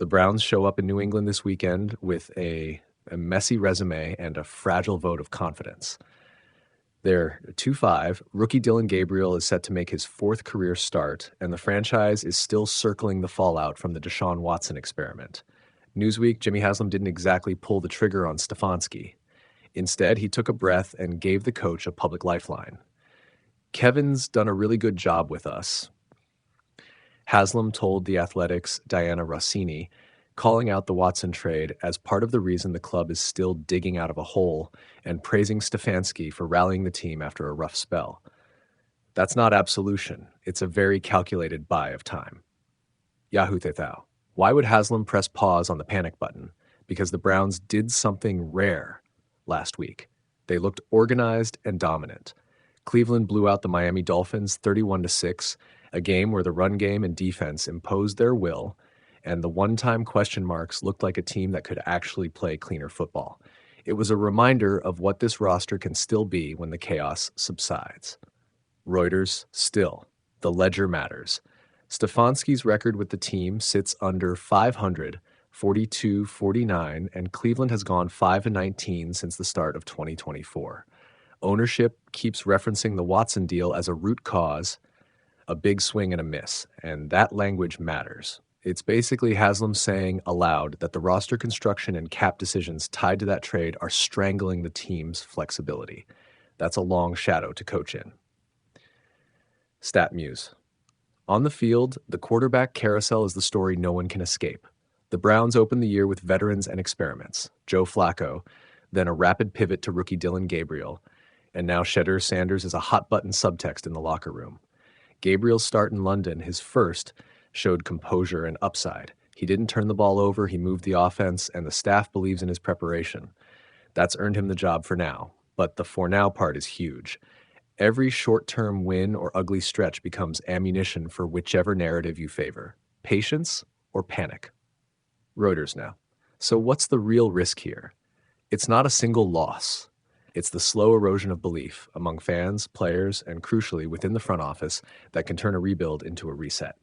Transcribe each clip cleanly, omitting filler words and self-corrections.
The Browns show up in New England this weekend with a messy resume and a fragile vote of confidence. They're 2-5. Rookie Dillon Gabriel is set to make his fourth career start, and the franchise is still circling the fallout from the Deshaun Watson experiment. Newsweek, Jimmy Haslam didn't exactly pull the trigger on Stefanski. Instead, he took a breath and gave the coach a public lifeline. Kevin's done a really good job with us, Haslam told The Athletic's Diana Rossini, calling out the Watson trade as part of the reason the club is still digging out of a hole and praising Stefanski for rallying the team after a rough spell. That's not absolution. It's a very calculated buy of time. Yahoo Tethao. Why would Haslam press pause on the panic button? Because the Browns did something rare last week. They looked organized and dominant. Cleveland blew out the Miami Dolphins 31-6, a game where the run game and defense imposed their will, and the one-time question marks looked like a team that could actually play cleaner football. It was a reminder of what this roster can still be when the chaos subsides. Reuters, still, the ledger matters. Stefanski's record with the team sits under 500, 42-49, and Cleveland has gone 5-19 since the start of 2024. Ownership keeps referencing the Watson deal as a root cause, a big swing and a miss, and that language matters. It's basically Haslam saying aloud that the roster construction and cap decisions tied to that trade are strangling the team's flexibility. That's a long shadow to coach in. Stat Muse. On the field, the quarterback carousel is the story no one can escape. The Browns opened the year with veterans and experiments, Joe Flacco, then a rapid pivot to rookie Dillon Gabriel, and now Shedeur Sanders is a hot-button subtext in the locker room. Gabriel's start in London, his first, showed composure and upside. He didn't turn the ball over, he moved the offense, and the staff believes in his preparation. That's earned him the job for now, but the for now part is huge. Every short-term win or ugly stretch becomes ammunition for whichever narrative you favor, patience or panic. Reuters now. So what's the real risk here? It's not a single loss. It's the slow erosion of belief among fans, players, and crucially within the front office that can turn a rebuild into a reset.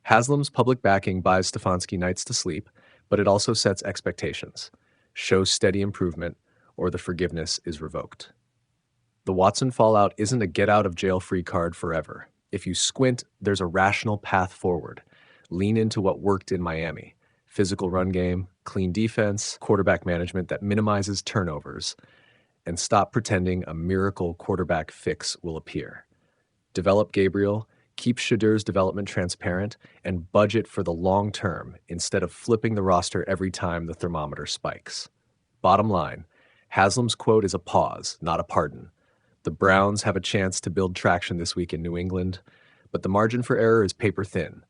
Haslam's public backing buys Stefanski nights to sleep, but it also sets expectations, shows steady improvement, or the forgiveness is revoked. The Watson fallout isn't a get-out-of-jail-free card forever. If you squint, there's a rational path forward. Lean into what worked in Miami. Physical run game, clean defense, quarterback management that minimizes turnovers, and stop pretending a miracle quarterback fix will appear. Develop Gabriel, keep Shedeur's development transparent, and budget for the long term instead of flipping the roster every time the thermometer spikes. Bottom line, Haslam's quote is a pause, not a pardon. The Browns have a chance to build traction this week in New England, but the margin for error is paper thin.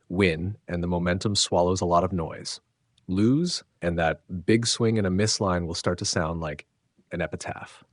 Win, and the momentum swallows a lot of noise. Lose, and that big swing and a miss line will start to sound like an epitaph.